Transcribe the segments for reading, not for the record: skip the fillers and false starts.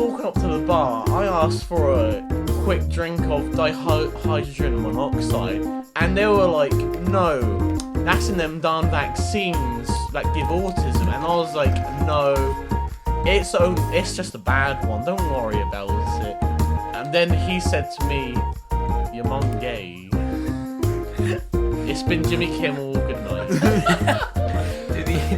walking up to the bar, I asked for a quick drink of dihydrogen monoxide, and they were like, no, that's in them darn vaccines that give autism. And I was like, no, it's just a bad one, don't worry about it. And then he said to me, your mum gay. It's been Jimmy Kimmel, good night.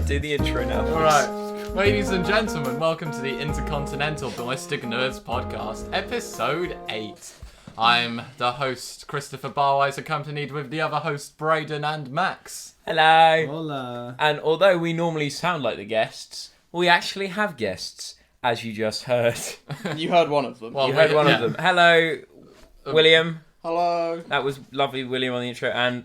do the intro now. Alright, ladies and gentlemen, welcome to the Intercontinental Ballistic Nerds Podcast, episode 8. I'm the host, Christopher Barwise, accompanied with the other hosts, Brayden and Max. Hello. Hola. And although we normally sound like the guests, we actually have guests, as you just heard. You heard one of them. Well, You heard one yeah. of them. Hello, William. Hello. That was lovely, William, on the intro. And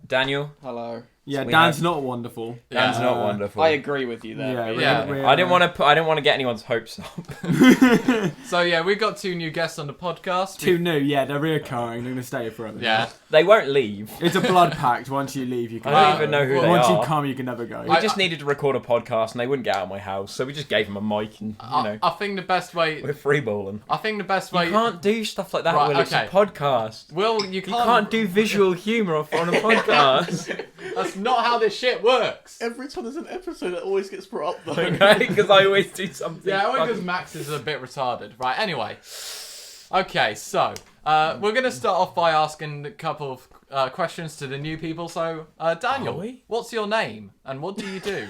Daniel. Hello. Yeah, We Dan's have- not wonderful. Dan's not wonderful. I agree with you there. Yeah. I didn't want to get anyone's hopes up. So yeah, we've got 2 new guests on the podcast. Too new, yeah, they're reoccurring. They're going to stay here forever. Yeah. They won't leave. It's a blood pact. Once you leave, you can I don't never even know who go. they Once are. you come, you can never go. We just needed to record a podcast and they wouldn't get out of my house, so we just gave them a mic and, I think the best way... we're freeballing. I think the best way... You can't do stuff like that, Right, Will. It's okay. a podcast. Will, you You can't... can't do visual humour on a podcast. That's not how this shit works. Every time there's an episode, it always gets brought up though. Okay, because I always do something. Yeah, only because fucking- Max is a bit retarded. Right, anyway. Okay, so, we're going to start off by asking a couple of questions to the new people. So, Daniel, Are we? what's your name and what do you do?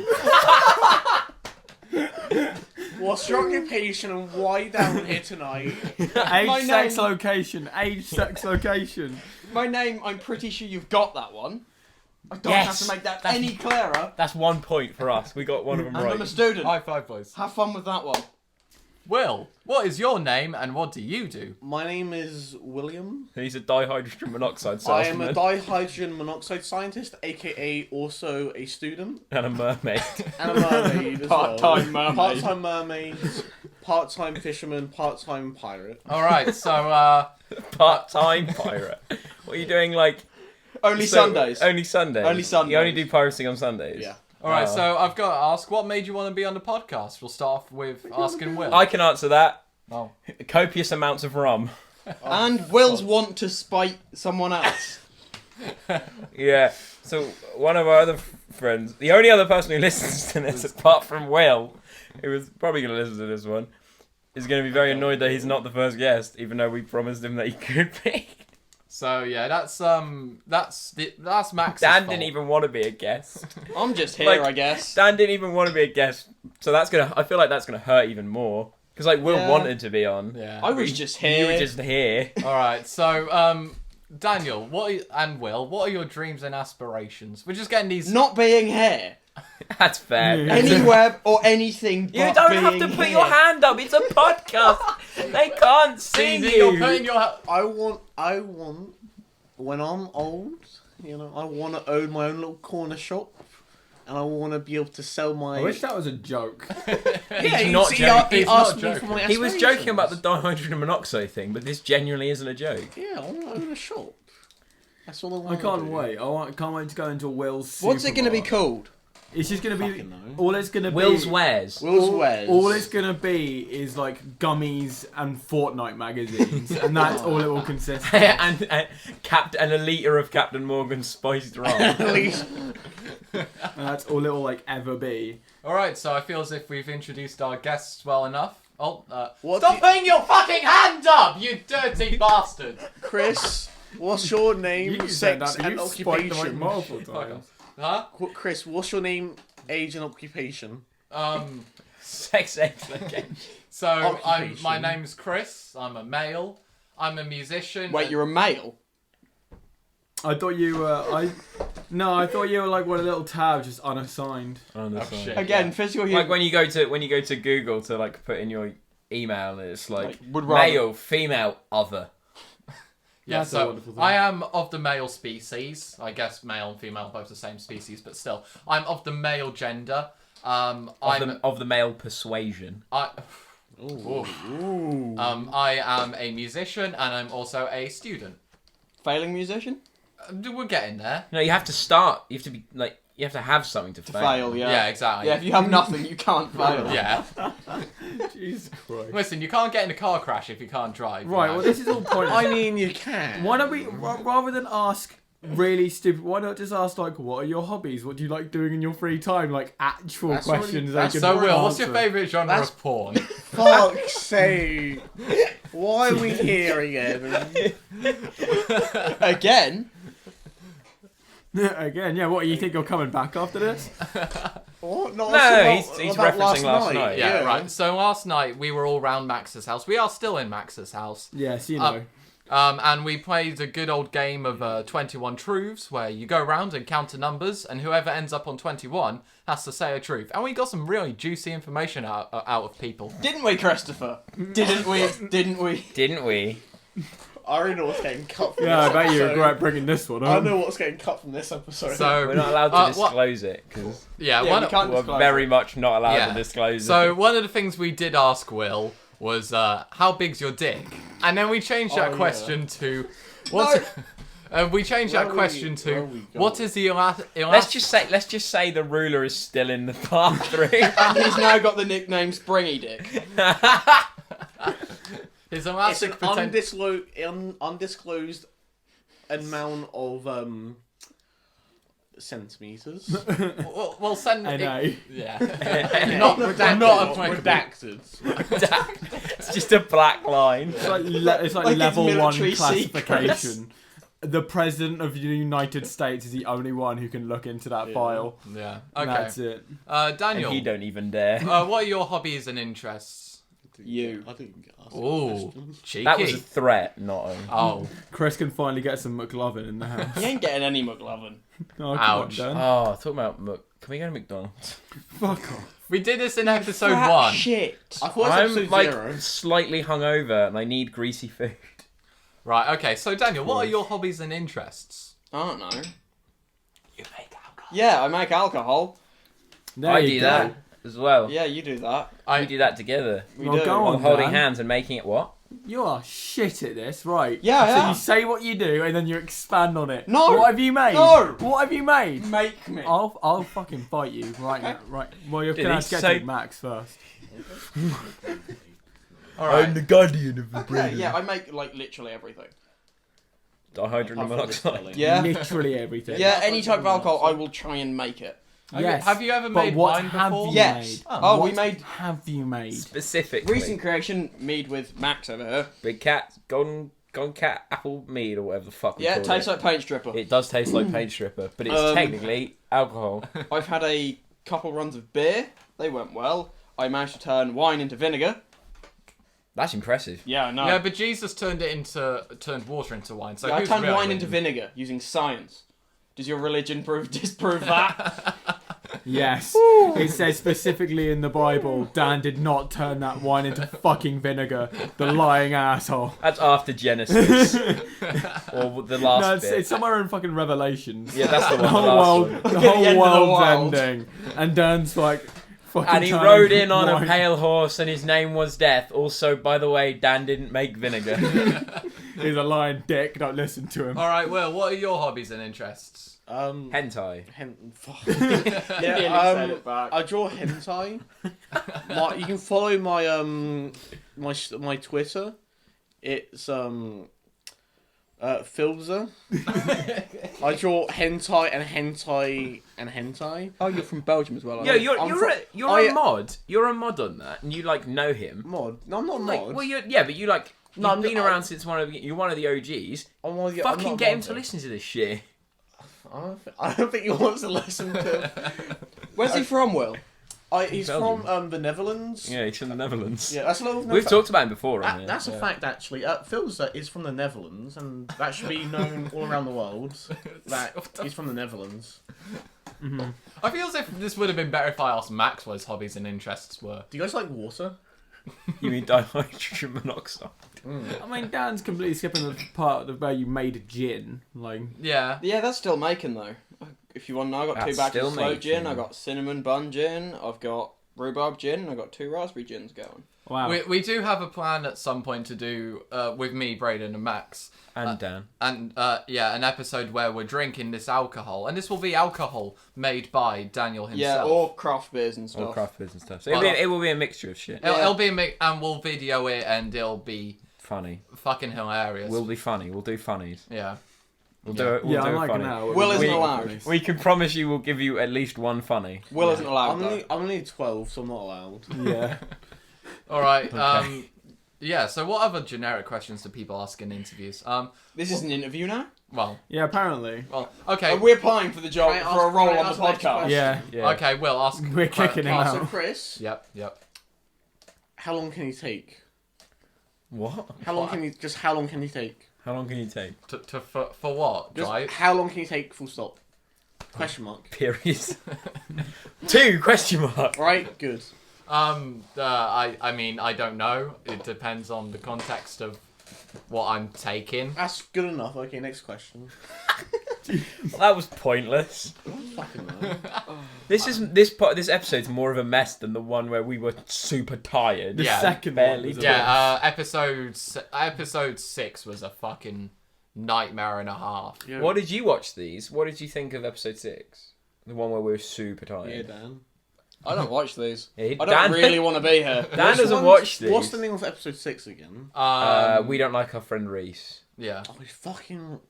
What's your occupation and why down here tonight? Age, My sex, name- location. Age, sex, location. My name, I'm pretty sure you've got that one. I don't Yes, have to make that that's- any clearer. That's 1 point for us. We got one of them And I'm a right. student. High five, please. Have fun with that one. Will, what is your name and what do you do? My name is William. He's a dihydrogen monoxide I am a salesman dihydrogen monoxide scientist, aka also a student and a mermaid. and a mermaid as Part-time well. mermaid. Part-time mermaid, part-time fisherman, part-time pirate. Alright, so, Part-time pirate. What are you doing, like... Only so- Sundays. Only Sundays. Only Sundays. You only do piracy on Sundays? Yeah. alright, Oh. so I've got to ask, what made you want to be on the podcast? We'll start off with asking Will. I can answer that. Oh. Copious amounts of rum. And Will's want to spite someone else. Yeah. So one of our other friends, the only other person who listens to this apart from Will, who was probably going to listen to this one, is going to be very annoyed that he's not the first guest, even though we promised him that he could be. So, yeah, that's Max's Dan fault. didn't even want to be a guest. I'm just here, Like, I guess. Dan didn't even want to be a guest, so I feel like that's gonna hurt even more. Because like Will Yeah. wanted to be on. Yeah. I was just You here. were just here. Alright, so, Daniel, and Will, what are your dreams and aspirations? We're just getting these... Not being here. That's fair. Yeah. Anywhere or anything but You don't have being to put here. your hand up. It's a podcast. They can't see See, you. you're putting your... I want, when I'm old, I want to own my own little corner shop, and I want to be able to sell my... I wish that was a joke. He's not he joking. He's asked not me joking. for my He was joking about the aspirations. dihydrogen monoxide thing, but this genuinely isn't a joke. Yeah, I want to own a shop. That's all I I want. can't wait. Can't wait to go into Will's What's it going to be supermarket. called? It's just going to be... Fucking know. All it's going to be... Will's Wares. Will's Wares. All it's going to be is like gummies and Fortnite magazines. And that's all it will consist of. and a litre of Captain Morgan's spiced rum. At least. And that's all it will like ever be. Alright, so I feel as if we've introduced our guests well enough. Oh, What stop do you- putting your fucking hand up, you dirty bastard! Chris, what's your name, You said sex, that. and You've spiked the mic occupation? multiple Fuck times. Huh? Chris, what's your name, age, and occupation? Sex exploitation. So Occupation. my name's Chris, I'm a male, I'm a musician. Wait, you're a male? I thought you were... I thought you were like one of the little tabs, just unassigned. Oh, shit. Again, physical human. Like when you go to Google to like put in your email, it's like would rather- male, female, other. Yeah, That's a so wonderful thing. I am of the male species. I guess male and female are both the same species, but still, I'm of the male gender. Of the male persuasion. I am a musician and I'm also a student. Failing musician? We're getting there. No, you have to start. You have to be like You have to have something to To fail. fail, yeah. Yeah, exactly. Yeah, if you have nothing, you can't fail. Yeah. Jesus Christ. Listen, you can't get in a car crash if you can't drive. Right, you know? well, this is all pointless. I mean, you can. Why don't we, rather than ask really stupid, why not just ask, like, what are your hobbies? What do you like doing in your free time? Like, actual That's questions they already- can So, Will, what's your answer. favourite genre That's- of porn? Fuck's sake. Why are we here again? Again? Again, yeah, what, you think you're coming back after this? What? Not No, he's referencing last night. Yeah, right. So last night we were all round Max's house. We are still in Max's house. Yes, you know. And we played a good old game of 21 Truths, where you go around and count the numbers, and whoever ends up on 21 has to say a truth. And we got some really juicy information out of people. Didn't we, Christopher? Didn't we? Didn't we? Didn't we? I already know what's getting cut from Yeah, I this bet you episode. regret bringing this one I up. know what's getting cut from this episode. So We're not allowed to what- disclose it because yeah, Yeah, one we can't we're disclose very it. much not allowed Yeah. to disclose So it. one of the things we did ask Will was, how big's your dick? And then we changed that Oh, yeah. question to, what's... we changed that question to, what is the Let's just say the ruler is still in the bathroom. And he's now got the nickname Springy Dick. his it's an elastic potential... undisclosed amount of centimeters. We'll send I it. know. Yeah. not redacted, not applicable. redacted. It's just a black line. It's like, it's like Like it's level 1 military classification. The President of the United States is the only one who can look into that Yeah. file. Yeah. That's Okay. it. And Daniel, he don't even dare. what are your hobbies and interests? You. I didn't get asked Ooh, questions. cheeky. That was a threat, not a... Oh, Chris can finally get some McLovin in the house. He ain't getting any McLovin. Oh, come Ouch. on, Dan. Oh, talking about... Can we go to McDonald's? Fuck off. we did this in episode Fat 1. Shit. I thought it was I'm episode like 0. slightly hungover and I need greasy food. Right, okay, so Daniel, what are your hobbies and interests? I don't know. You make alcohol. Yeah, I make alcohol. There I you do go. that as well. Yeah, you do that. We do that together. We Well, do. go While on, holding Dan. hands and making it what? You are shit at this, right? Yeah, I So am. you say what you do and then you expand on it. No. What have you made? No. What have you made? Make me. I'll fucking fight you right now. Right. Well, you're Did gonna he have to get say- to Max first. Alright. the guardian of the Okay, yeah, I make like literally everything. Dihydrogen Apart from monoxide. this Yeah. Literally everything. Yeah, any type of alcohol, I will try and make it. Yes. Have you ever but made what wine have before? you Yes. made? Oh, we What made have you made? Specifically. recent creation mead with Max over here. Big cat, golden cat apple mead or whatever the fuck we Yeah, call it tastes it. like paint stripper. It does taste like paint stripper, but it's Um, technically alcohol. I've had a couple runs of beer. They went well. I managed to turn wine into vinegar. That's impressive. Yeah, I know. Yeah, but Jesus turned water into wine. So Yeah, I who's turned really wine winning? into vinegar using science. Does your religion disprove that? Yes. It says specifically in the Bible, Dan did not turn that wine into fucking vinegar. The lying asshole. That's after Genesis. Or the last No, bit. it's somewhere in fucking Revelations. Yeah, that's the The one. whole The last world, one. the At the whole end of the world's world. ending, and Dan's like, fucking. And he turning rode in on a wine. pale horse and his name was Death. Also, by the way, Dan didn't make vinegar. He's a lying dick. Don't listen to him. Alright, Will, what are your hobbies and interests? Hentai. Fuck. Nearly Yeah, said it back. I draw hentai. You can follow my my Twitter. It's Filzer. I draw hentai and hentai and hentai. Oh, you're from Belgium as well. aren't Yeah, you? you're a mod. You're a mod on that, and you like know him. Mod. No, I'm not Like, mod. well, but you like. No, You've I'm been not- around since you're one of the OGs. I'm not Fucking a get him mod, to though. listen to this shit. I don't think he wants to listen to. Where's he from, Will? He's Belgium. from the Netherlands. Yeah, he's from the Netherlands. Yeah, that's a little. We've talked about him before. on here. That's a fact, actually. Filzer is from the Netherlands, and that should be known all around the world. That he's from the Netherlands. I feel as if this would have been better if I asked Max what his hobbies and interests were. Do you guys like water? You mean dihydrogen monoxide? I mean, Dan's completely skipping the part of where you made gin. Like, Yeah. Yeah, that's still making though. If you want to know, I got That's 2 batches still of slow making. gin. I got cinnamon bun gin. I've got rhubarb gin, and I've got 2 raspberry gins going. Wow. We do have a plan at some point to do with me, Braden, and Max, And Dan. and an episode where we're drinking this alcohol, and this will be alcohol made by Daniel Yeah, himself. or craft beers and stuff. All craft beers and stuff. So Well, it will be a mixture of shit. It'll be and we'll video it, and it'll be Funny. fucking hilarious. We'll be funny. We'll do funnies. Yeah. We'll do it. We'll yeah, do I'm it liking funny. that. Will isn't We- allowed. We can promise you we'll give you at least one funny. Will isn't allowed, though. I'm only 12, so I'm not allowed. Yeah. All right. Okay. Yeah. So, what other generic questions do people ask in interviews? This is an interview now? Well, Yeah, apparently. okay. Are we applying for the job, Can I for a ask- role can I on the ask the next podcast? question? Yeah. Yeah. Okay. We'll ask. We're kicking him So out. Chris, Yep. how long can you take? What? How long can you take? How long can you take? For what? Just Right. how long can you take? Full stop. Question mark. Periods. 2 question mark. Right. Good. I mean, I don't know. It depends on the context of what I'm taking. That's good enough. Okay. Next question. Well, that was pointless. Fucking hell. This episode's more of a mess than the one where we were super tired. The Yeah. second barely one was a Yeah. Episode 6 was a fucking nightmare and a half. Yeah. What did you watch these? What did you think of episode 6? The one where we were super Yeah, tired. Dan. I don't watch these. Yeah, I don't Dan- really want to be here. Dan Which doesn't one's- watch these. What's the name of episode 6 again? We don't like our friend Reese. Yeah. Oh, he's fucking.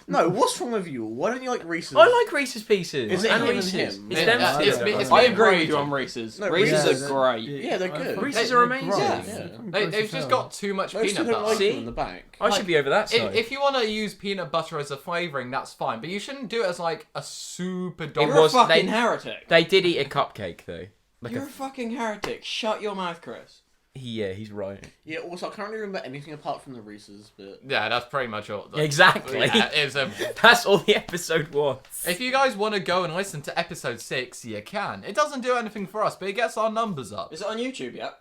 No, what's wrong with you? Why don't you like Reese's? I like Reese's Pieces. Is it and him and Reese's. him? It's It- them uh, two. it's me- it's I me- agree with you on Reese's. No, Reese's Reese's are great. Yeah, they're good. Reese's are amazing. Yeah. They've just got too much Those two peanut don't butter. like See? them in the back. I should be over that side. If you want to use peanut butter as a flavouring, that's fine. But you shouldn't do it as like a super It You're dominant. was- a fucking they- heretic. They did eat a cupcake though. Like You're a fucking heretic. Shut your mouth, Chris. yeah, he's right. Yeah, also, I can't really remember anything apart from the Reese's, but. Yeah, that's pretty much all. Exactly. Yeah, it's a. That's all the episode was. If you guys want to go and listen to episode 6, you can. It doesn't do anything for us, but it gets our numbers up. Is it on YouTube yet?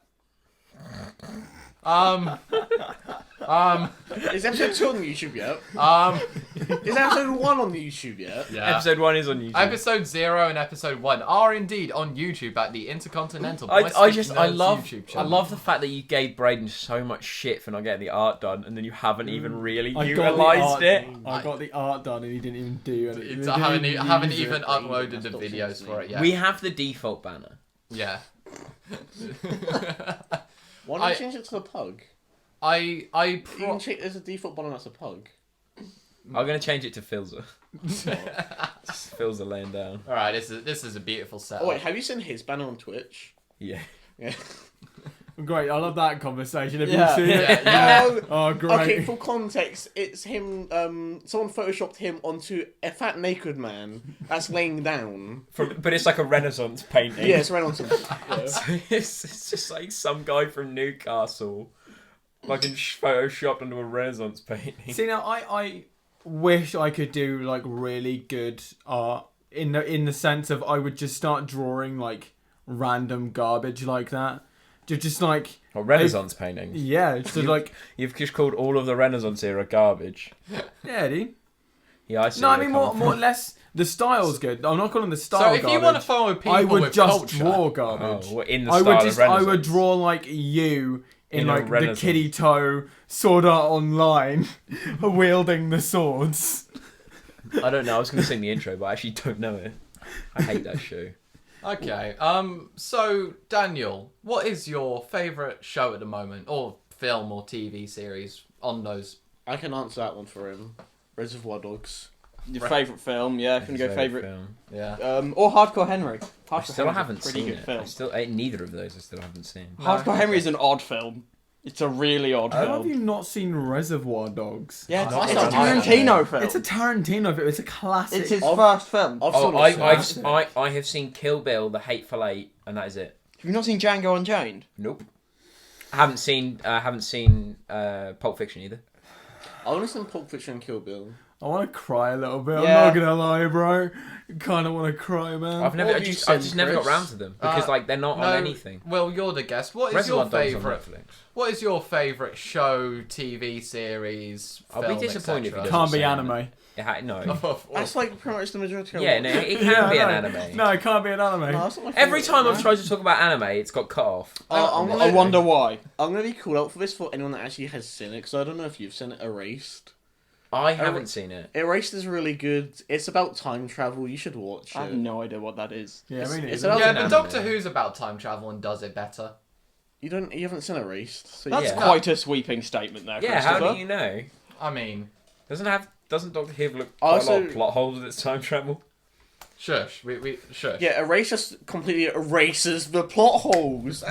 Is episode 2 on YouTube yet? Um, Is episode 1 on the YouTube yet? yeah. Episode 1 is on YouTube. Episode 0 and episode 1 are indeed on YouTube at the Intercontinental I Domestic Nerds love YouTube I channel. love the fact that you gave Braden so much shit for not getting the art done, and then you haven't even really I got the utilised art it. done. I got the art done and he didn't even do it. I haven't even it. uploaded the That's videos for it yet. We have the default banner. Yeah. Why don't I- you change it to a pug? I You can change, there's a default button that's a pug. I'm gonna change it to Filzer. Filzer laying down. All right, this is a beautiful setup. Oh, wait, have you seen his banner on Twitch? Yeah. Yeah. Great, I love that conversation. Have Yeah. you seen it? Yeah. Oh, great. Okay, for context, it's him. Someone photoshopped him onto a fat naked man that's laying down. But it's like a Renaissance painting. Yeah, it's right onto. Yeah. So it's just like some guy from Newcastle, fucking photoshopped onto a Renaissance painting. See, now I wish I could do like really good art in the sense of I would just start drawing like random garbage like that. Just like Or Renaissance paintings. yeah, so like You've just called all of the Renaissance era garbage. yeah, dude. Yeah, I see. No, I where mean you're more coming or less the style's good. I'm not calling the So style if garbage. you want to follow people I would with just culture, draw from. garbage. Oh, well, in the I style would of just Renaissance. I would draw like you in In a like the Renaissance. Kitty Toe Sword Art Online wielding the swords. I don't know. I was going to sing the intro, but I actually don't know it. I hate that show. Okay. So Daniel, what is your favourite show at the moment, or film or TV series on those? I can answer that one for him. Reservoir Dogs. Your favourite film? Yeah, can you go favourite? film. Yeah. Or Hardcore Henry. I Hardcore still Henry's a haven't pretty seen good it. film. I still neither of those. I still haven't seen. Hardcore Henry is an odd film. It's a really odd How have film. you not seen Reservoir Dogs? Yeah, Not it's a really. Tarantino film. It's a Tarantino film. It's a classic. It's his I've- first film. I've Oh, seen it. I have seen Kill Bill, The Hateful Eight, and that is it. Have you not seen Django Unchained? Nope. I haven't seen Pulp Fiction either. I only seen Pulp Fiction and Kill Bill. I want to cry a little bit. Yeah. I'm not gonna lie, bro. Kind of want to cry, man. I've never, What I have you just seen, never got Chris? round to them because like they're not No, on anything. Well, you're the guest. What is Reservoir your Dogs on favourite? Netflix. What is your favourite show, TV series? I'll be film, disappointed if etc.? he Can't be say anime. No. That's like pretty much the majority of Yeah, no, it can be an anime. No, it can't be an anime. No, that's not my Every favourite, time I've man. tried to talk about anime, it's got cut off. I wonder why. I'm gonna be called out for this for anyone that actually has seen it, because I don't know if you've seen it. Erased. I haven't seen it. Erased is really good. It's about time travel. You should watch I have it. no idea what that is. Yeah, I mean, It's it's about- Yeah, an but anime. Doctor Who's about time travel and does it better. You haven't seen Erased. So That's Yeah. quite a sweeping statement there, Yeah, how Christopher. do you know? I mean, Doesn't Doctor Who look quite a lot Also- of plot holes with its time travel? shush. We shush. Yeah, Erased just completely erases the plot holes.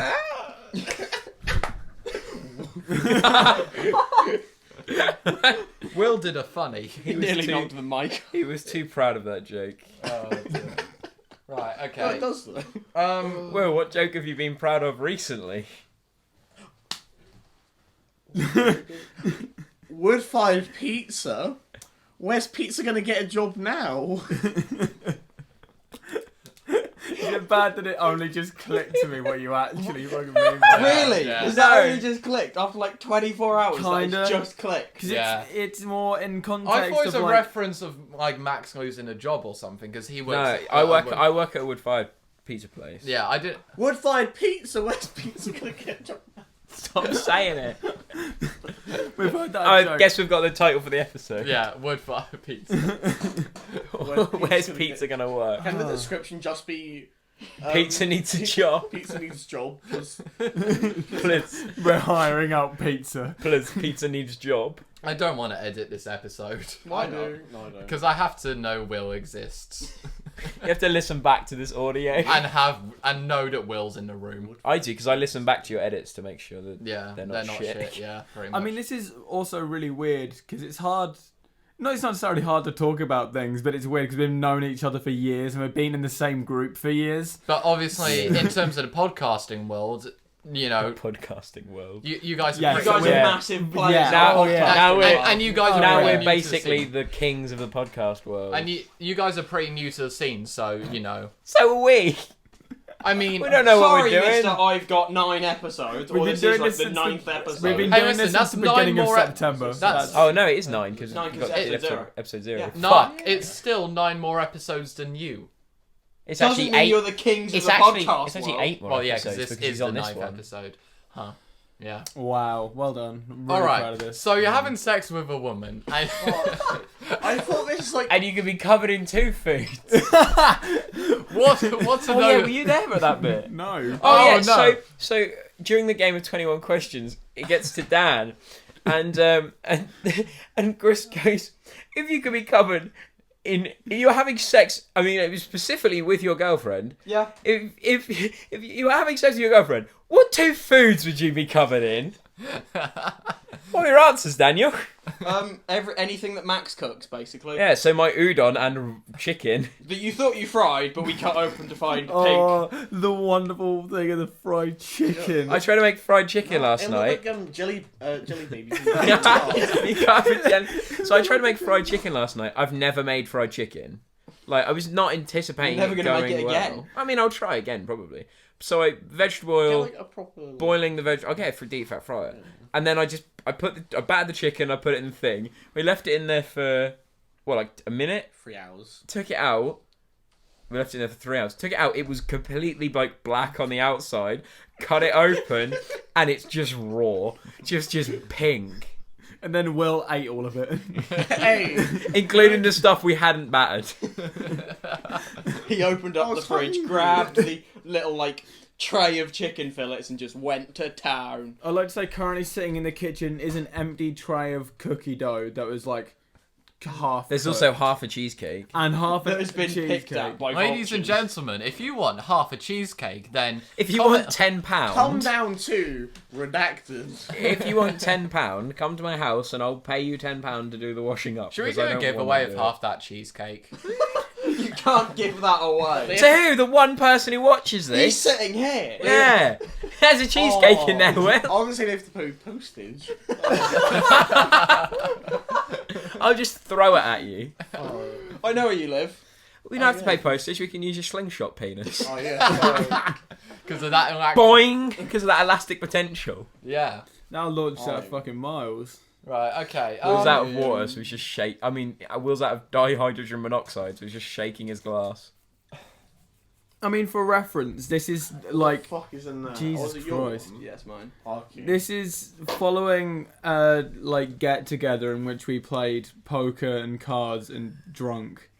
Will did a funny. He was nearly too- knocked the mic. He was too proud of that joke. Oh, dear. Right. No, Okay. it does though. Well, what joke have you been proud of recently? Wood-fired pizza. Where's pizza gonna get a job now? Is it bad that it only just clicked to me what you actually fucking mean? by that? Really? yeah. Is that No. only just clicked after like 24 hours? Kinda. That's just clicked. 'Cause Yeah. it's more in context I thought it was of a like... reference of like Max losing a job or something because he No, works. I work at a wood-fired pizza place. Yeah, I did. Wood-fired pizza. Where's pizza gonna get a job? Stop saying it. We've heard that I joke. guess we've got the title for the episode. Yeah, wood fire pizza. Where's pizza gonna work? Can the description just be Pizza needs a job. Pizza needs job. 'Cause Please, We're hiring out pizza. please, pizza needs job. I don't want to edit this episode Why I not? do. No, I don't. because I have to know Will exists You have to listen back to this audio. and know that Will's in the room. I do because I listen back to your edits to make sure that Yeah, They're they're not not shit. shit. Yeah, pretty much. I mean, this is also really weird because it's hard. No, it's not necessarily hard to talk about things, but it's weird because we've known each other for years and we've been in the same group for years. but obviously, in terms of the podcasting world, you know, podcasting world. you guys. Yeah, are You so guys we're- are massive players. Yeah. Now- Oh, yeah. now we're- and you guys are Now pretty we're new to the basically scene. the kings of the podcast world. And you guys are pretty new to the scene, so you know. So are we. I mean, We don't know what Sorry, we're doing. mister, I've got 9 episodes. We've Or been this doing is like this the since 9th the- episode. We've been Hey, doing listen, this that's since the beginning 9 of more ep- September. that's- Oh no, it is 9 because Nine, we've 'cause got it's episode, zero. episode 0. Yeah. no, Fuck. it's still 9 more episodes than you. It's Doesn't actually mean 8. you're the kings of It's the actually podcast it's actually world. 8 more Well, yeah, because episodes this because is he's on the this 9th one. episode. Huh. Yeah. Wow, well done. I'm really All proud right. of this. So you're having sex with a woman. And I thought this is like. And you can be covered in 2 foods. what's a Oh no? yeah, were you there for that bit? No. Oh, yeah, no. so during the game of 21 questions, it gets to Dan, and Chris goes, if you could be covered in, you're having sex. I mean, it was specifically with your girlfriend. Yeah. If you were having sex with your girlfriend, what 2 foods would you be covered in? What are your answers, Daniel? Anything that Max cooks, basically. Yeah, so my udon and chicken. That you thought you fried, but we cut open to find pig. Oh, the wonderful thing of the fried chicken. I tried to make fried chicken last it night. looked like jelly babies. You can't pretend. So I tried to make fried chicken last night. I've never made fried chicken. Like I was not anticipating You're never it gonna going make it well. again. I mean, I'll try again probably. So I vegetable oil, like a proper. boiling the veg. I'll get it for deep fat fryer, and then I battered the chicken. I put it in the thing. We left it in there for like a minute. 3 hours. Took it out. We left it in there for 3 hours. Took it out. It was completely like black on the outside. Cut it open, and it's just raw, just pink. And then Will ate all of it. Hey, Including the stuff we hadn't battered. He opened up I the was fridge, hungry. grabbed the little like tray of chicken fillets, and just went to town. I'd like to say currently sitting in the kitchen is an empty tray of cookie dough that was like half. There's cooked. also half a cheesecake. and half That a has been picked cheesecake. at by Ladies and vultures. gentlemen, if you want half a cheesecake, then If you comment- want £10, come down to redacted. if you want £10, come to my house and I'll pay you £10 to do the washing up. Should we because do I a don't giveaway wanna of do half that cheesecake? You can't give that away. it. To who? The one person who watches He's this? sitting here. Yeah. There's a cheesecake in there, I Will. was gonna say they have to pay postage. I'll just throw it at you. I know where you live. We don't have to pay postage. We can use your slingshot penis. Oh yeah. Because of that. Like, Boing! Because of that elastic potential. yeah. Now launch that fucking miles. Right. Okay. Will's out of water, so he's just shake. I mean, Will's out of dihydrogen monoxide, so he's just shaking his glass. I mean, for reference, this is like What the fuck is in there? Jesus Oh, is it your Christ. one? Yeah, it's mine. Fuck you. this is following like get together in which we played poker and cards and drunk.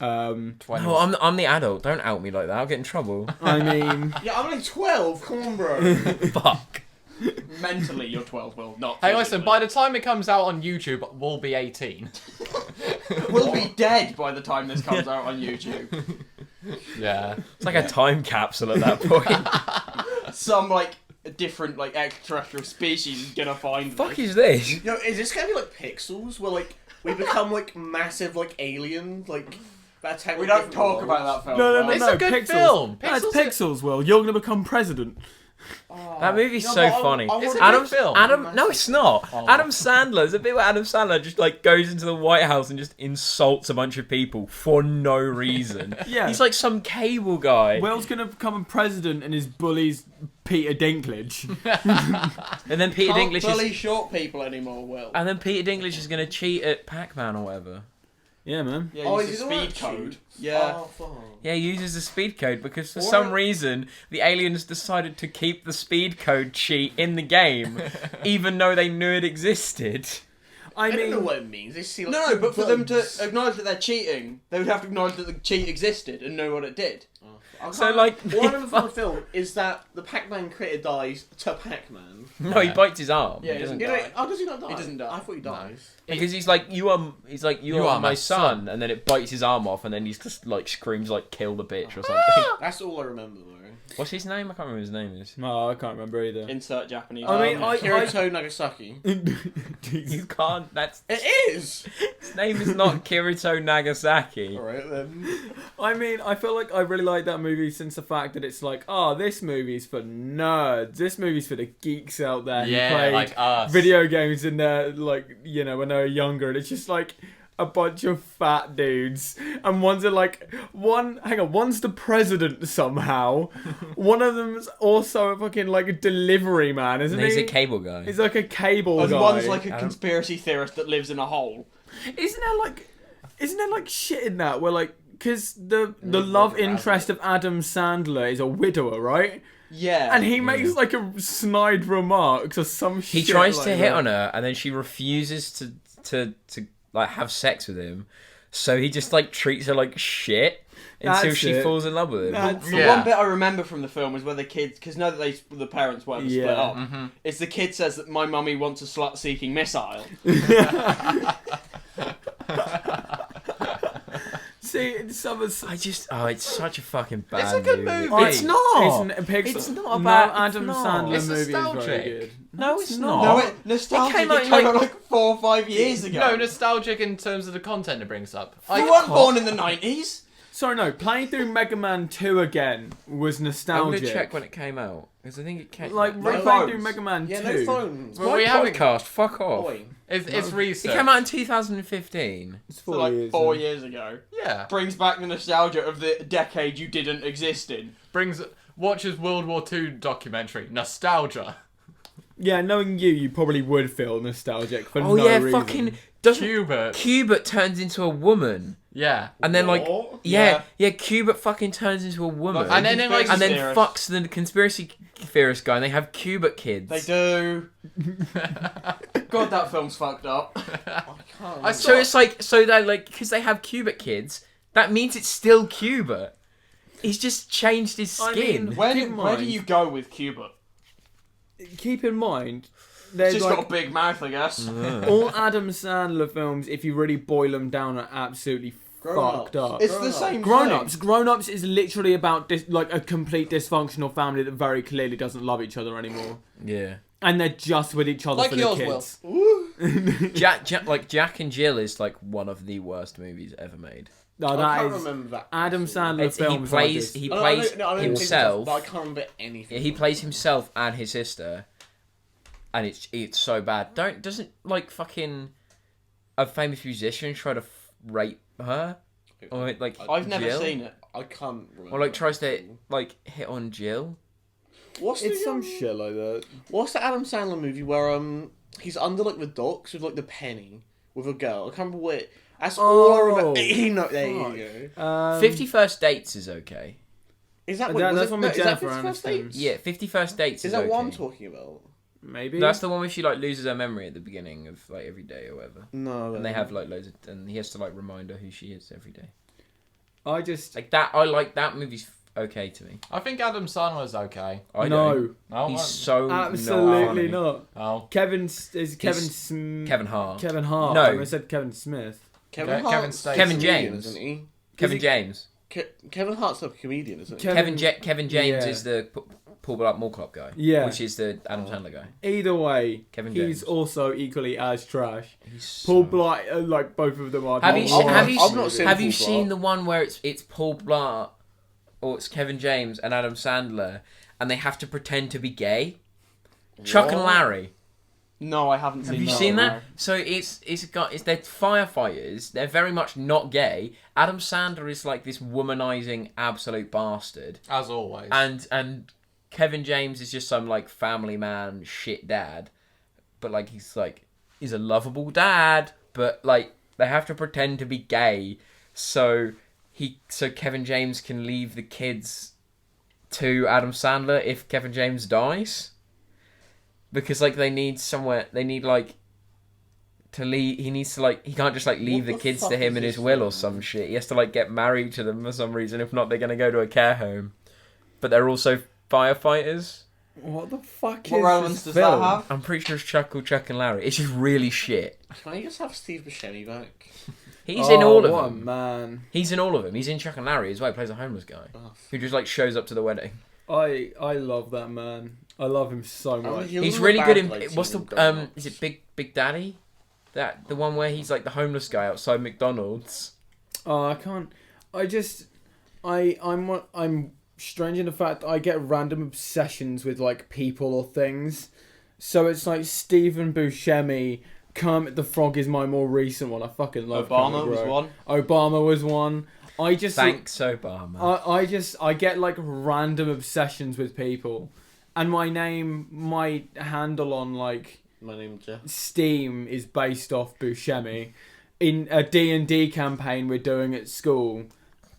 20. No, I'm the adult. Don't out me like that. I'll get in trouble. I mean, Yeah, I'm only 12. Come on, bro. Fuck. Mentally, you're 12, Will, not Hey, physically. listen. By the time it comes out on YouTube, we'll be 18. We'll be dead by the time this comes out on YouTube. Yeah. It's like a time capsule at that point. Some, like, different, like, extraterrestrial species is gonna find Fuck this. is this? You know, is this gonna be like Pixels, where like we become like massive like aliens? Like that's how We don't talk about that film. no, It's a good Pixels. film. That's Pixels- Pixels, Will. You're gonna become president. That movie's No, so but I- funny. I It's a wanna- good film. Adam, no, it's not. Oh. Adam Sandler. There's a bit where Adam Sandler just like goes into the White House and just insults a bunch of people for no reason. Yeah. He's like some cable guy, Will's gonna become a president and his bullies Peter Dinklage. and then Peter Can't Dinklage bully is, short people anymore, Will. and then Peter Dinklage is gonna cheat at Pac-Man or whatever. Yeah, man. Yeah, Oh, use is the it the one speed that code. shoots? Yeah. Oh, fuck. Yeah, he uses the speed code because for What? some reason the aliens decided to keep the speed code cheat in the game, even though they knew it existed. I I don't know mean, what it means. They see like No, but for them to bugs. acknowledge that they're cheating, they would have to acknowledge that the cheat existed and know what it did. I So, can't- like, what I remember from the film is that the Pac-Man creator dies to Pac-Man. No, he bites his arm. Yeah, he doesn't You know, die. oh, does he not die? He doesn't die. I thought he dies. Because he's like, you are my son, and then it bites his arm off, and then he's just like screams like, kill the bitch or something. That's all I remember though. What's his name? I can't remember his name is. no, I can't remember either. Insert Japanese. I mean, Kirito Nagasaki. You can't. That's It is. his name is not Kirito Nagasaki. All right then. I mean, I feel like I really like that movie since the fact that it's like, oh, this movie's for nerds. This movie's for the geeks out there who Yeah, played like us. video games in their, like, you know, when they were younger. And it's just like a bunch of fat dudes. And one's one's the president somehow. One of them's also a fucking, like, delivery man, isn't And he's he? a cable guy. He's like a cable and guy. one's like a Adam- conspiracy theorist that lives in a hole. Isn't there like shit in that where like because the love interest of Adam Sandler is a widower, right? Yeah. And he makes like a snide remarks or some He shit. tries like to hit that. on her, and then she refuses to like have sex with him. So he just like treats her like shit until That's she it. falls in love with him. That's The Yeah. one bit I remember from the film is where the kids, because now that the parents weren't split Yeah. up, Mm-hmm. is the kid says that my mummy wants a slut-seeking missile. See, it's some of It's such a fucking bad It's a good movie. movie. It's not. It's, Pixar. It's not No, about- Adam it's not. Sandler It's movie is nostalgic. very good. No, it's not. not. No, nostalgic. It came out in, like like- 4 or 5 years ago. No, nostalgic in terms of the content it brings up. You weren't born in the 90s. Sorry, no. Playing through Mega Man 2 again was I'm nostalgic. gonna check when it came out because I think it came. Like No replaying phones. through Mega Man Yeah, 2. no phones. Well, my we haven't- podcast. Fuck off. Boy. It's research. It came out in 2015. It's So 4 like years. 4 then. years ago. Yeah. Brings back the nostalgia of the decade you didn't exist in. Watches World War II documentary. Nostalgia. Yeah, knowing you probably would feel nostalgic for Oh no yeah, reason. fucking doesn't Cubert. Cubert turns into a woman, Yeah. and then like What? yeah, Cubert fucking turns into a woman, And then, like- and then Theorist. fucks the conspiracy theorist guy, and they have Cubert kids. They do. God, that film's fucked up. I So saw. it's like they like because they have Cubert kids, that means it's still Cubert. He's just changed his I skin. mean, Where Keep do, in where do mind- you go with Cuba? Keep in mind, It's there's just like got a big mouth, I guess. all Adam Sandler films, if you really boil them down, are absolutely Grown-ups. fucked up. It's the same Grown-ups. thing. Grown-ups is literally about like a complete dysfunctional family that very clearly doesn't love each other anymore, Yeah, and they're just with each other Like for yours, the Will. kids. Jack and Jill is like one of the worst movies ever made. No, I that can't is remember that. Adam Sandler He films. plays like he I know- plays I know things himself. but I can't remember anything. He plays himself and his sister, and it's so bad. Doesn't like fucking a famous musician try to rape her, or like I've never Jill? seen it. I can't remember. Or like tries to like hit on Jill. What's It's the, some shit like that. What's the Adam Sandler movie where he's under like the docks with like the penny with a girl? I can't remember what. That's all I remember. There you go. 50 First Dates is okay. Is that that's one with is that Jennifer 50 First Aniston. Dates? Yeah, 50 First Dates Is is that okay. what I'm talking about? Maybe. That's the one where she like loses her memory at the beginning of like every day or whatever. No. And they have like loads of, and he has to like remind her who she is every day. I just Like that, I like that movie's okay to me. I think Adam Sandler's okay. I no, don't. Oh, He's well. so absolutely not. not. Oh. Kevin Kevin Hart. Kevin Hart. No. I said Kevin Smith. Kevin Kevin Hart's Stacy. a Kevin comedian, James. isn't he? Kevin he- James. Kevin Hart's a comedian, isn't he? Kevin James Yeah. is the Paul Blart Mall Cop guy. Yeah. Which is the Adam Sandler guy. Either way, Kevin he's James. also equally as trash. He's Paul so- Blart, like both of them are. Have you I've- have you I've not seen have you Paul seen Blart. the one where it's Paul Blart or it's Kevin James and Adam Sandler and they have to pretend to be gay? Chuck and What? Larry. No, I haven't seen Have you that. seen No. that? So they're firefighters. They're very much not gay. Adam Sandler is like this womanizing absolute bastard, As always. and Kevin James is just some like family man shit dad, but like he's a lovable dad, but like they have to pretend to be gay, so Kevin James can leave the kids to Adam Sandler if Kevin James dies. Because like they need like to leave. He needs to like he can't just like leave What the the kids fuck to him is in his this will film? or some shit. He has to like get married to them for some reason. If not, they're gonna go to a care home. But they're also firefighters. What the fuck What is relevance this does film? that have? I'm pretty sure it's Chuck and Larry. It's just really shit. Can I just have Steve Buscemi back? He's in all of what a them. man. He's in all of them. He's in Chuck and Larry as well. He plays a homeless guy Oh, who just like shows up to the wedding. I love that man. I love him so much. He's really good in what's the is it Big Daddy? That the one where he's like the homeless guy outside McDonald's. Oh, I can't. I'm strange in the fact that I get random obsessions with like people or things. So it's like Stephen Buscemi. Kermit the Frog is my more recent one. I fucking love Obama Kermit, was bro. one. Obama was one. I just Thanks, Obama. I get like random obsessions with people, and my handle on like My name's Jeff. Steam is based off Buscemi. In a D&D campaign we're doing at school,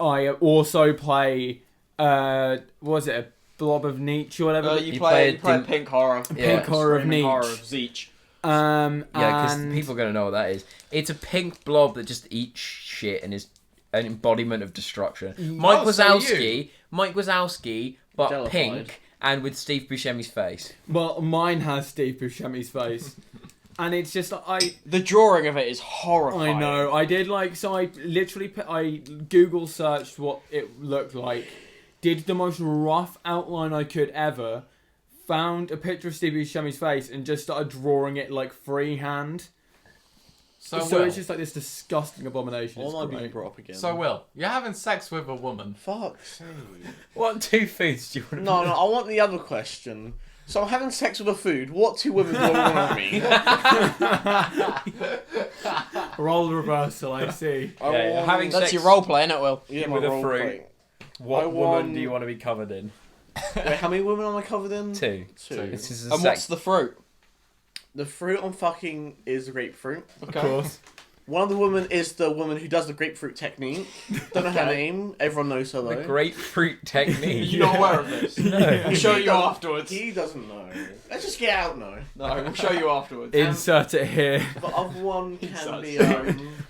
I also play was it a Blob of Nietzsche or whatever? You play played Pink Horror. Yeah. Pink Horror of Screaming Nietzsche. Horror of Zeech. Yeah, because and people are gonna know what that is. It's a pink blob that just eats shit and is an embodiment of destruction. Mike Oh, so Wazowski, but Jellified. pink and with Steve Buscemi's face. well, mine has Steve Buscemi's face, and it's just The drawing of it is horrifying. I know. I did I literally I Google searched what it looked like, did the most rough outline I could ever, found a picture of Steve Buscemi's face and just started drawing it like freehand. So So Will, it's just like this disgusting abomination. Why It's am I being great. brought up again? so Will, you're having sex with a woman. Fuck's sake. What two foods do you want to No, I want the other question. So I'm having sex with a food. What two women do I want on me? Role reversal, I see. I Yeah, want- having That's sex your role play, innit, Will? yeah, with my a role fruit. play. What I woman want- do you want to be covered in? Wait, how many women am I covered in? Two. Two. This is a And sex. what's the fruit? The fruit I'm fucking is grapefruit. Okay. Of course. One of the women is the woman who does the grapefruit technique. Don't know her name. Everyone knows her though. The grapefruit technique. You're not aware of this? No. We'll show you afterwards. He doesn't know. Let's just get out now. No, we'll show you afterwards. Insert it here. The other one can be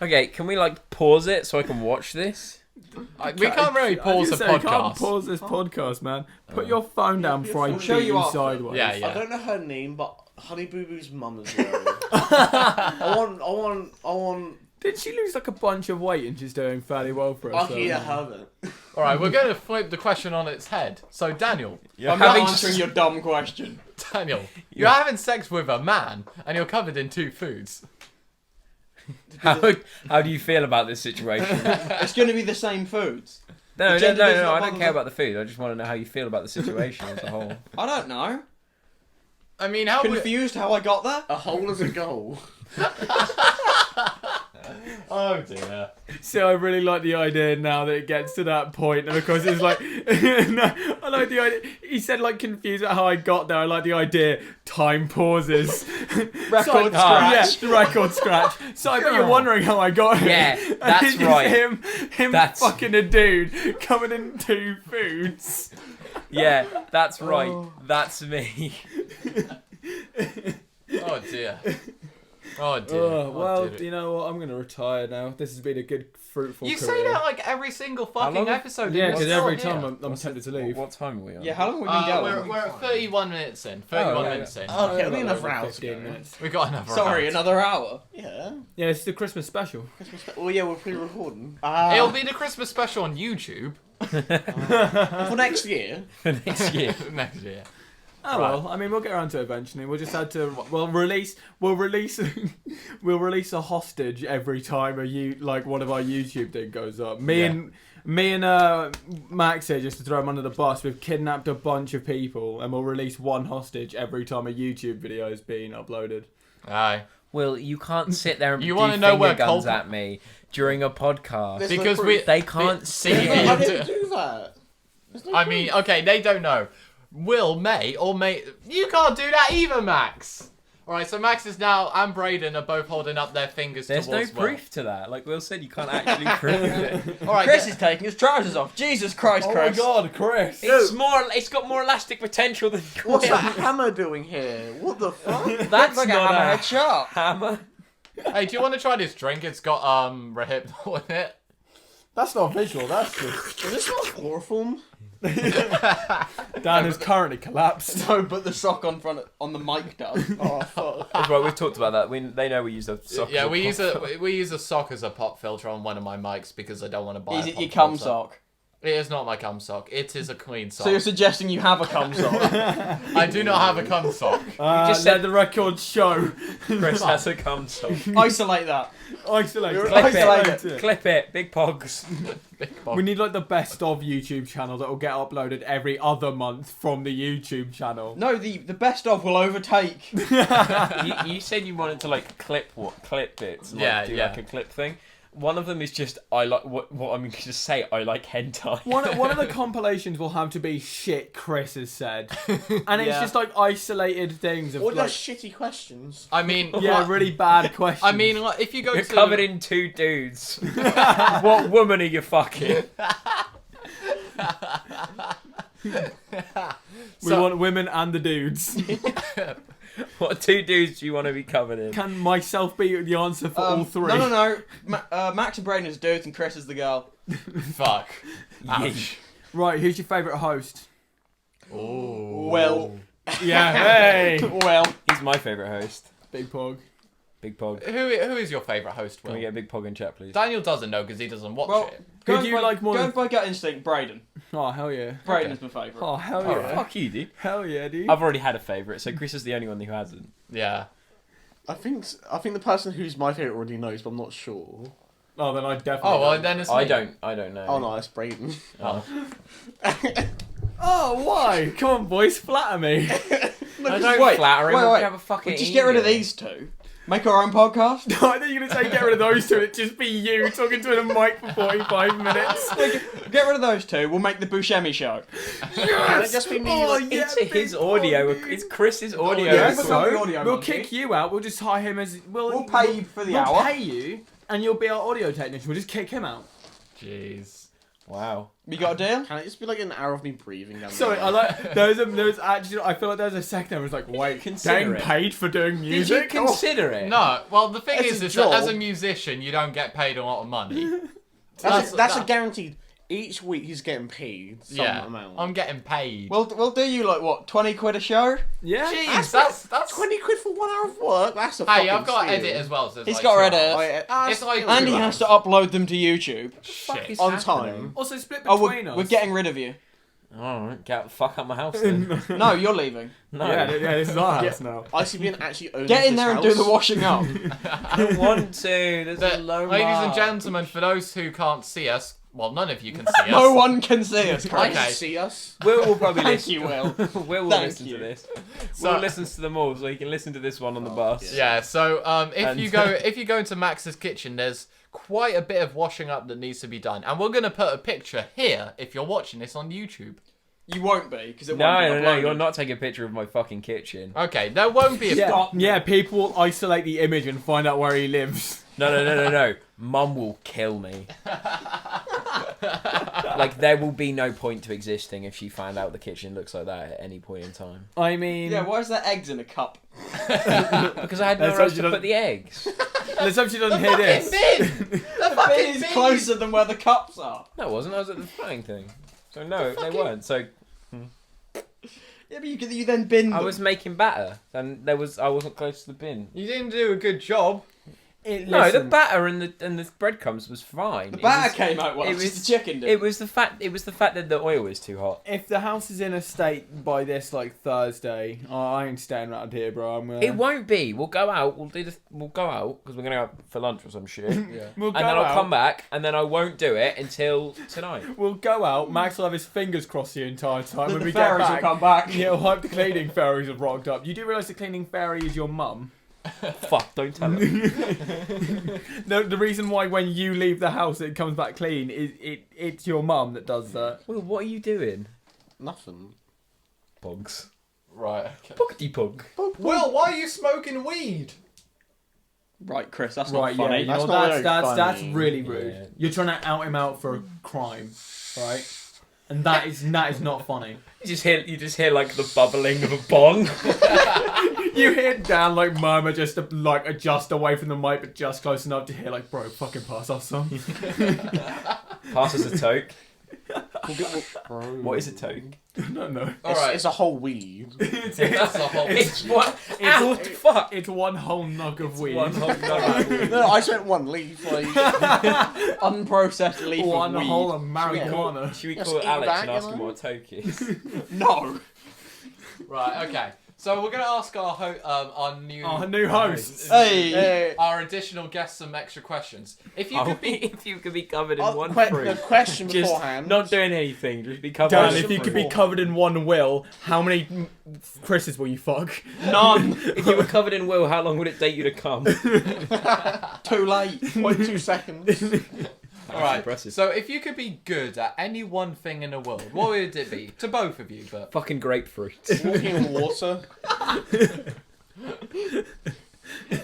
Okay, can we like pause it so I can watch this? We can't really pause the I can't podcast. pause this podcast, man. Put your phone down before I We'll beat show you you after. sideways. Yeah, I yeah. don't know her name, but Honey Boo Boo's mum as well. I want. Did she lose like a bunch of weight and she's doing fairly well for I herself? can hear her then. All right, we're going to flip the question on its head. So Daniel, I'm not having answering your dumb question. Daniel, you're having sex with a man and you're covered in two foods. How do you feel about this situation? It's going to be the same foods. No, The gender does not I don't bother care them. about the food. I just want to know how you feel about the situation as a whole. I don't know. I mean, how would... Confused how I got there? A hole is a goal. Oh dear. So I really like the idea now that it gets to that point, and of course it's like, no, I like the idea. He said like confused at how I got there. I like the idea. Time pauses. Record scratch. Yeah, record scratch. So I bet you're wondering how I got here. Yeah, And that's it's just right. Him That's- fucking a dude coming in 2 foods. Yeah, that's right. That's me. Oh dear. Oh dear. Oh, well, dear. you know what? I'm gonna retire now. This has been a good, fruitful You career. say that like every single fucking long- episode. Yeah, and because you're every still time here. I'm tempted to leave. What time are we on? Yeah, how long have we been going? We're at 31 minutes in. 31 yeah. minutes in. Oh, okay, I've it'll be got another like hour. 15 minutes. We got another. Sorry, round. another hour. Yeah. Yeah, it's the Christmas special. Oh yeah, we're pre-recording. It'll be the Christmas special on YouTube For next year. Next year. next year. Oh well, I mean we'll get around to it eventually. We'll just have to release we'll release a hostage every time one of our YouTube thing goes up. Me and Max here, just to throw him under the bus, we've kidnapped a bunch of people and we'll release one hostage every time a YouTube video is being uploaded. Aye. Well, you can't sit there and You do wanna know finger where guns Col- at me during a podcast. There's Because no we proof. They can't see Yeah. I it. didn't do that. There's no I proof. mean, okay, they don't know. Will may or may. You can't do that either, Max. Alright, so Max is now and Brayden are both holding up their fingers There's no towards Will. proof to that. Like Will said, you can't actually prove it. Alright, Chris is taking his trousers off. Jesus Christ, Chris. God, Chris! It's got more elastic potential than What's that hammer doing here? What the fuck? That's like a not hammerhead shark. hammer. hey, do you want to try this drink? It's got Rohypnol in it. That's not visual. That's just Is this not chloroform? Dan is currently collapsed. No, but the sock on the mic does. Oh fuck. That's right, we've talked about that. They know we use a sock. Yeah, as we pop- use a sock as a pop filter on one of my mics because I don't want to buy. Is a it pop your cum filter. sock? It is not my cum sock. It is a clean sock. So you're suggesting you have a cum sock? I do not have a cum sock. Just said- let the record show. Chris has a cum sock. Isolate that. Isolate. Clip Isolate it. Clip it. Big pogs. We need like the best of YouTube channel that will get uploaded every other month from the YouTube channel. No, the best of will overtake. you said you wanted to like clip bits. Like, Yeah, do yeah. like a clip thing. One of them is just I like what I'm going to say. I like hentai. One of the compilations will have to be shit Chris has said, and it's Yeah. just like isolated things of What are like shitty questions? I mean, yeah, really bad questions. I mean, like, if you go You're to covered in 2 dudes. What woman are you fucking? we want women and the dudes. What 2 dudes do you want to be covered in? Can myself be the answer for all 3? No. Max and Brayden is dudes and Chris is the girl. fuck. Ouch. Right, who's your favourite host? Ooh. Well, Yeah, hey, well. He's my favourite host. Big Pog. Big Pog. Who is your favourite host, Can Will? we get Big Pog in chat, please? Daniel doesn't know because he doesn't watch Well, it. Who do you like more Going than- by gut instinct, Brayden. Oh hell yeah! Brayden is my favourite. Oh hell yeah! Alright. Fuck you, dude. Hell yeah, dude! I've already had a favourite, so Chris is the only one who hasn't. Yeah. I think the person who's my favourite already knows, but I'm not sure. Oh, then I definitely. Oh, well, don't. then it's I me. don't know. Oh no, that's Brayden. Oh. Oh, why? Come on, boys, flatter me. I don't flatter him. wait. Have a fucking We'll just get rid of ego. these two. Make our own podcast. No, I thought you were gonna say get rid of those two. It'd just be you talking to a mic for 45 minutes. Get rid of those two. We'll make the Buscemi show. Can it just be me? Oh, like, yeah, It's his big audio. Pog, dude. It's Chris's audio. yeah, Yeah, but so we'll be audio we'll monkey. kick you out. We'll just hire him as We'll pay you for the we'll hour. pay you, and you'll be our audio technician. We'll just kick him out. Jeez. Wow. You got a deal? Can it just be like an hour of me breathing down Sorry, the I like there's actually I feel like there's a second there was like wait, Consider getting it. paid for doing Did you music? consider it? No, well, the thing It's is a that job. as a musician, you don't get paid a lot of money. That's that- a guaranteed. Each week he's getting paid some Yeah, amount. I'm getting paid. We'll do you like what, 20 quid a show? Yeah. Jeez, that's 20 quid for 1 hour of work. That's a Hey, fucking I've got to steal. edit as well. So it's He's like got 2 to edit. hours. Oh, yeah, It's like And he 2 has to hours. upload them to YouTube. Shit. on time. Also split Oh, between us. we're getting rid of you. Alright, get the fuck out my house then. No, you're leaving. No. Yeah, this is our house now. ICBN actually owns Get in this there and house. do the washing up. I don't want to. There's a low Ladies and mark. gentlemen, for those who can't see us, Well, none of you can see us. No one can see us, Chris. Okay. See us? Will will probably Thank listen. you, Will. Will will Thank listen you. to this. So- Will listens to them all, so he can listen to this one on the bus. Yeah, so if And- you go into Max's kitchen, there's quite a bit of washing up that needs to be done, and we're gonna put a picture here if you're watching this on YouTube. You won't be, because it No, won't be no, no, uploaded. you're not taking a picture of my fucking kitchen. Okay, there won't be a Yeah, people will isolate the image and find out where he lives. No. Mum will kill me. Like, there will be no point to existing if she found out the kitchen looks like that at any point in time. I mean, Yeah, why is there eggs in a cup? Because I had nowhere That's else what to you put the eggs. let's hope she doesn't hear this. bin. The It fucking is bin. closer than where the cups are. No, it wasn't. I was at the frying thing. So, no, they weren't. So, Yeah, but you then bin I them. was making batter, and I wasn't close to the bin. You didn't do a good job. No, the batter and the breadcrumbs was fine. The batter came out well. it It's just was- the chicken did. It was the fact that the oil was too hot. If the house is in a state by this like Thursday, I ain't staying around here, bro. I'm It won't be. We'll go out. We'll go out because we're gonna go out for lunch or some shit. Yeah. We'll go And then out. I'll come back, and then I won't do it until tonight. We'll go out. Max will have his fingers crossed the entire time. When the we fairies get will back, come back. yeah, we'll hope the cleaning fairies have rocked up. You do realise the cleaning fairy is your mum? Fuck! Don't tell her. The reason why when you leave the house it comes back clean is it's your mum that does that. Well, what are you doing? Nothing. Pogs. Right. Okay. Poggity pug. Will, why are you smoking weed? Right, Chris, that's Right, not funny. yeah, you know, That's not that's very funny. really rude. Yeah. You're trying to out him out for a crime, right? And that is not funny. You just hear like the bubbling of a bong. You hear Dan like murmur just to, like adjust away from the mic, but just close enough to hear like, bro, fucking pass us some. Pass us a toke. What is a toke? No, no. Alright. It's a whole weed. It's, That's a whole. It's what? it's, Ow, what the fuck? it's one whole nug of weed. One whole nug. No, I spent one leaf. Like, Unprocessed leaf One of weed. whole of marijuana. Should we Just call eat Alex that, and you ask him know? what a toke is? No. Right. Okay. So we're gonna ask our new hosts. Hey. our additional guests some extra questions. If you could be if you could be covered in Oh, one the fruit. question Just beforehand. not doing anything, just be covered Dan, in if you fruit. could be covered in one will, how many Chris's will you fuck? None. If you were covered in will, how long would it take you to come? Too late. 0.2 seconds. all right. Impressive. So if you could be good at any one thing in the world, what would it be? To both of you, but Fucking grapefruit. Walking in water.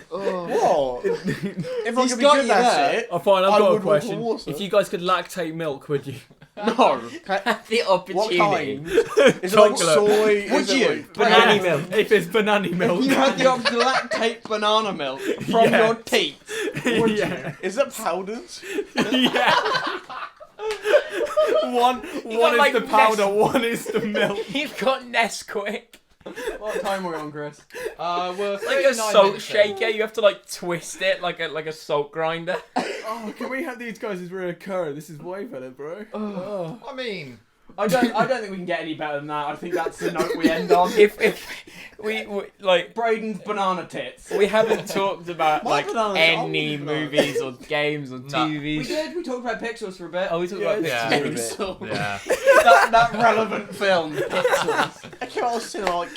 What? If I He's could be got good you at there. it, Oh, fine, I've I got a would walk on question. water. If you guys could lactate milk, would you? No. The what opportunity. kind? Is it like Chocolate. soy? Would Is it you? like Banana Yeah, milk. If it's banana milk. You had the option to lactate banana milk from Yeah. your teeth. Would Yeah. you? Is it powdered? Yeah. One is like the powder, Nest- one is the milk. You've got Nesquik. What time are we on, Chris? we're Like a 39 salt minutes in. shaker, you have to like twist it like a salt grinder. Oh, can we have these guys as reoccurring? This is way better, bro. Oh. I mean, I don't think we can get any better than that. I think that's the note we end on. If we like Braden's banana tits. we haven't talked about My like bananas any are bananas. movies or games or No. TVs. We did. We talked about Pixels for a bit. Oh, we talked about Yeah. pictures for a bit. yeah. that relevant film. Pixels. I came out of cinema like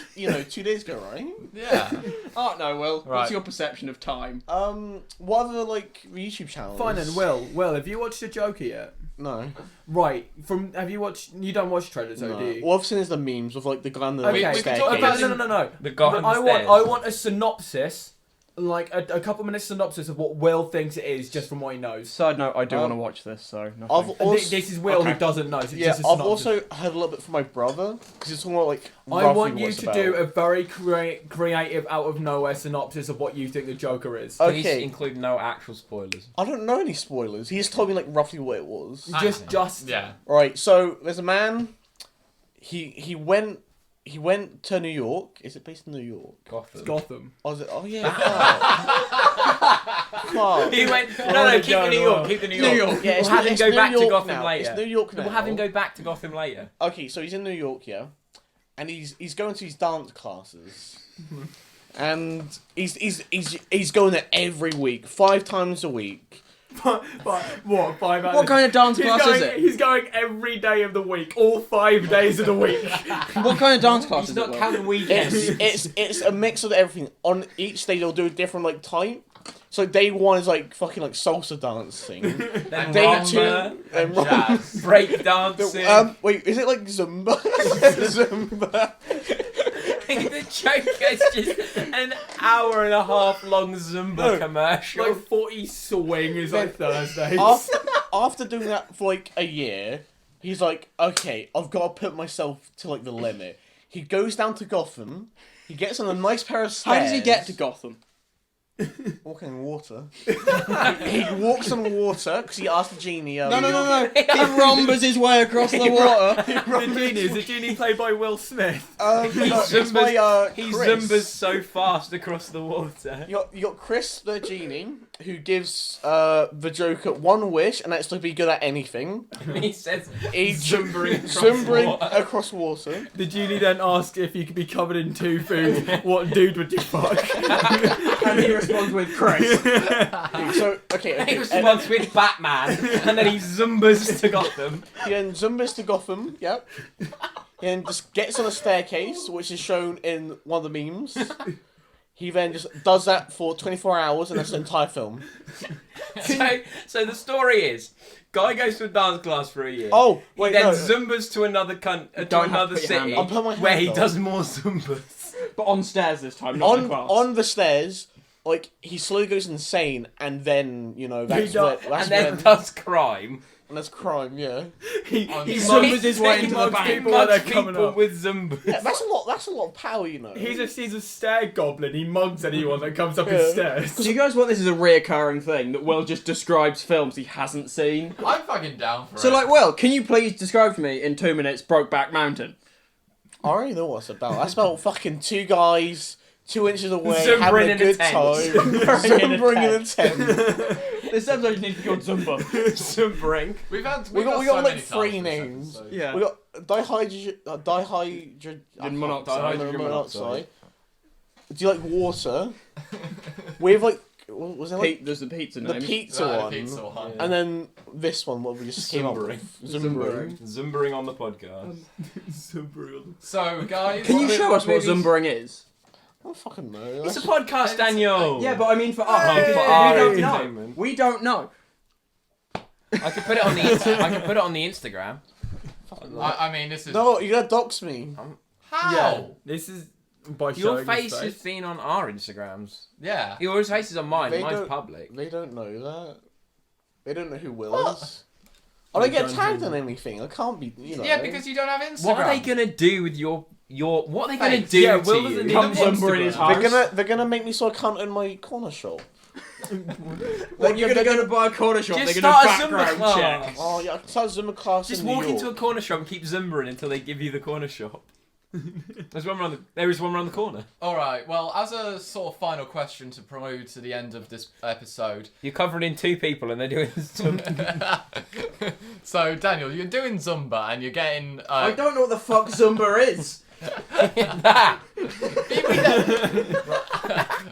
2 days ago, right? Yeah. Oh no, Will. Right. What's your perception of time? What other YouTube channels? Fine then, Will, have you watched the Joker yet? No. Right, have you watched, you don't watch trailers though, No. do you? All I've seen is the memes of like the guy on the Okay, we can talk okay, about no. The guy on the I stairs. want a synopsis, like a couple minutes synopsis of what Will thinks it is, just from what he knows. Side note: I do Um, want to watch this, so nothing. I've And also, this is Will okay. who doesn't know, so it's Yeah, just a I've synopsis. also heard a little bit from my brother because he's talking about like. I roughly want you what it's to do about. a very creative, out of nowhere synopsis of what you think the Joker is. Please Okay. include no actual spoilers. I don't know any spoilers. He just told me like roughly what it was. Just Yeah. Right, so there's a man. He went to New York. Is it based in New York? Gotham. Gotham. Oh, is it? Oh yeah. Fuck. He went. Oh, No, keep the going New well. York. Keep the New New York. York. Yeah, We'll have him it's go New back to York Gotham now. later. It's New York now. We'll have him go back to Gotham later. Okay, so he's in New York, yeah, and he's going to his dance classes, and he's going there every week, 5 times a week. But what, 5 hours? What kind of dance class is it? He's going every day of the week, all 5 days of the week. What kind of dance class He's is not it? Will? counting weekends. It's a mix of everything. On each day they'll do a different like type. So day 1 is like fucking like salsa dancing. Then Day rumba, 2 and Jazz. break dancing. wait, is it like Zumba? Zumba. The joke is just an hour and a half long Zumba No, commercial. Like 40 swing is like Thursdays. After doing that for like a year, he's like, okay, I've got to put myself to like the limit. He goes down to Gotham. He gets on a nice pair of stairs. How does he get to Gotham? Walking on water. He walks on water because he asked the genie. No. He rumbas his way across the water. Is the genie played by Will Smith? It's by, He Chris. Zumbas so fast across the water. You got Chris the genie who gives the Joker one wish, and that's to be good at anything. He says He Zumbering across water. The genie then asks if you could be covered in 2 foods, what dude would you fuck? And he responds with Chris. So okay. He responds with Batman, and then he Zumbas to Gotham. He then Zumbas to Gotham. Yep. He then just gets on a staircase, which is shown in one of the memes. He then just does that for 24 hours, and that's the entire film. So the story is, guy goes to a dance class for a year. Oh, wait, he then no. Zumbas to another Don't have another to put your hand city, I'll put my hand where he on. does more Zumbas. But on stairs this time, not in class. On the stairs, like he slowly goes insane, and then that's And then does crime. and that's crime. Yeah, He Zumbas his way into the mugs bank. people when they're coming people up. with Zumbas. yeah, that's a lot. That's a lot of power, you know. He's a stair goblin. He mugs anyone that comes up his stairs. Do you guys want this as a reoccurring thing that Will just describes films he hasn't seen? I'm fucking down for So, it. like, Will, can you please describe to me in 2 minutes Brokeback Mountain? I already know what it's about. That's about fucking 2 guys 2 inches away Zumbering having a in a good tent. time. Zumbering in a tent. This episode needs to be called Zumba. Zumbering. we got We got so like many 3 titles names. this episode. Yeah. We got dihydrogen monoxide. Do you like water? We have like what was it like There's the pizza the names. pizza The one, pizza one. and then this one what we just came up with. Zumbering. Zumbering on the podcast. So, guys, Can you What show us what movies- Zumbering is? I don't fucking know. It's a podcast, Daniel. Yeah, but I mean for us. Oh, for we our don't know. entertainment. We don't know. I could put it on the I could put it on the Instagram. I mean, this is No, you gotta dox me. how. This is by Your showing face his has been on our Instagrams. Yeah. Yours face is on mine. They Mine's don't- public. They don't know that. They don't know who Will is. I don't get tagged on anything. I can't be. Yeah, because you don't have Instagram. What are they gonna do with your? What are they gonna Face. do Yeah, to Will you? doesn't need Come an Zumba in his Instagram. house. they're gonna make me so I can't own my corner shop. When you're gonna go to buy a corner shop, Just they're gonna start a Zumba background class. check. Oh yeah, I can start Zumba class Just in walk New York. into a corner shop and keep Zumbering until they give you the corner shop. There is one around the corner. All right. Well, as a sort of final question to promote to the end of this episode. You're covering in 2 people and they're doing Zumba. So, Daniel, you're doing Zumba and you're getting. I don't know what the fuck Zumba is. that.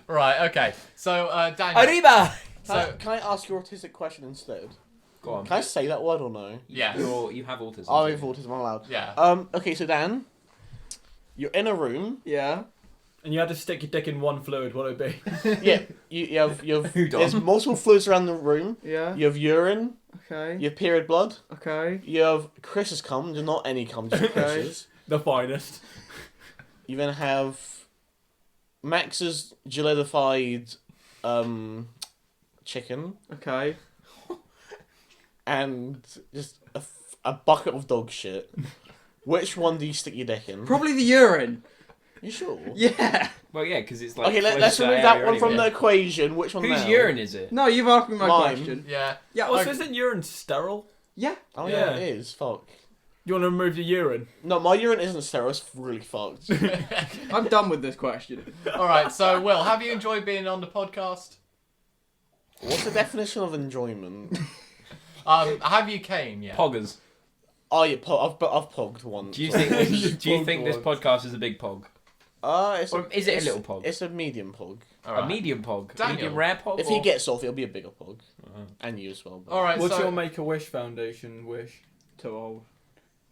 Right. Okay. So, Daniel. Arriba. So, Can I ask you an autistic question instead? Go on. Can I say that word or no? yeah. You have autism. I have autism. I'm allowed. Yeah. Okay, so Dan, you're in a room. Yeah. And you had to stick your dick in one fluid, what would it be? Yeah, you have Who done? there's multiple fluids around the room. Yeah. You have urine. Okay. You have period blood. Okay. You have Chris's cum, just not any cum, just Chris's. The finest. You then have Max's gelidified chicken Okay. and just a bucket of dog shit. Which one do you stick your dick in? Probably the urine. You sure? Yeah. Well, yeah, because it's like. Okay, close let's to remove area that one from anyway. the equation. Which one Whose now? urine is it? No, you've asked me my Mine. question. Yeah. Yeah. Also, okay. isn't urine sterile? Yeah. Oh yeah, Yeah. it is. Fuck. You want to remove the urine? No, my urine isn't sterile. It's really fucked. I'm done with this question. All right. So, Will, have you enjoyed being on the podcast? What's the definition of enjoyment? Have you came yet? Poggers. Oh yeah, I've pogged once. Do you think? Do you Pogged think this once. podcast is a big pog? It's Or is it a little pog? It's a medium pog. All A right. medium pog. Daniel. Medium rare pog. If he gets off, it'll be a bigger pug. And you as well. All right. What's so your Make-A-Wish Foundation wish? Too old.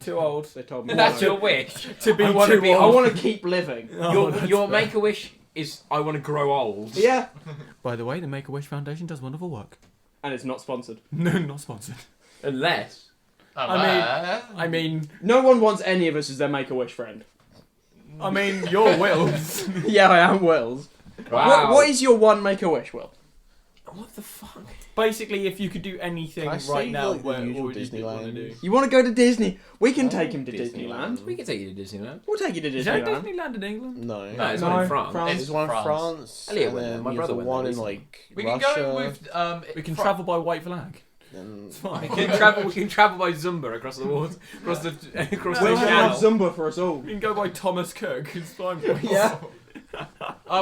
Too old. They told me. That's no. your wish. To be I wanna too be- I old. want to keep living. Your make a wish is I want to grow old. Yeah. By the way, the Make-A-Wish Foundation does wonderful work. And it's not sponsored. No, not sponsored. Unless. I mean, No one wants any of us as their Make-A-Wish friend. you're Wills. Yeah, I am Will's. Wow. What is your one Make-A-Wish, Will? What the fuck? Basically, if you could do anything Can I say, right now, like, the what usual would you want to do? Disneyland? You want to go to Disney? We can Oh, take him to Disneyland. Disneyland. We can take you to Disneyland. We'll take you to Is there a Disneyland. Disneyland in England? No. No, it's No, not in France. France. There's one in France. France. Elliot and went there. then My you brother have went one there in recently. like We can Russia. go with We can travel by white flag. Then It's fine. We can travel by Zumba across the water, across the We'll have channel. Zumba for us all. We can go by Thomas Cook. It's fine. boys. Yeah.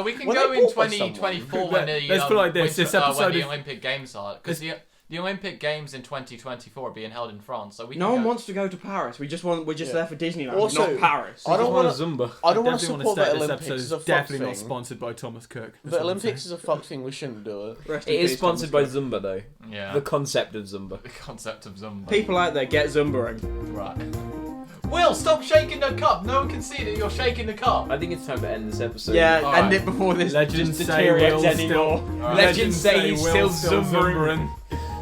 we can Were go they in bought by someone? 2024 when the Let's put it like this, winter, this episode when the is- Olympic Games are, because the Olympic Games in 2024 are being held in France, so we can No one go- wants to go to Paris. We're just Yeah. there for Disneyland, Also, not Paris. I don't want to. Zumba. I don't want to Definitely support state the this Olympics. episode It's is a fuck definitely thing. not sponsored by Thomas Cook. That's The what I'm Olympics saying. is a fuck thing. We shouldn't do it. Rest in It is peace, sponsored by Thomas Cook. Zumba though. Yeah. The concept of Zumba. The concept of Zumba. People out there, get Zumbering. Right. Will, stop shaking the cup. No one can see that you're shaking the cup. I think it's time to end this episode. Yeah, All end right. it before this Legends just say deteriorates Will's anymore. All right. Legends say he's still Will's Zumbering.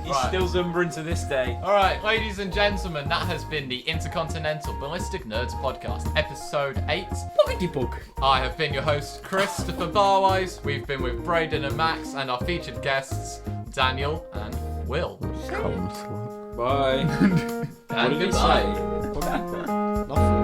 He's Right. still Zumbering to this day. All right, ladies and gentlemen, that has been the Intercontinental Ballistic Nerds podcast, episode 8. Pockety pug. I have been your host, Christopher Barwise. We've been with Braden and Max, and our featured guests, Daniel and Will. Bye. And What did he goodbye. say? Nothing.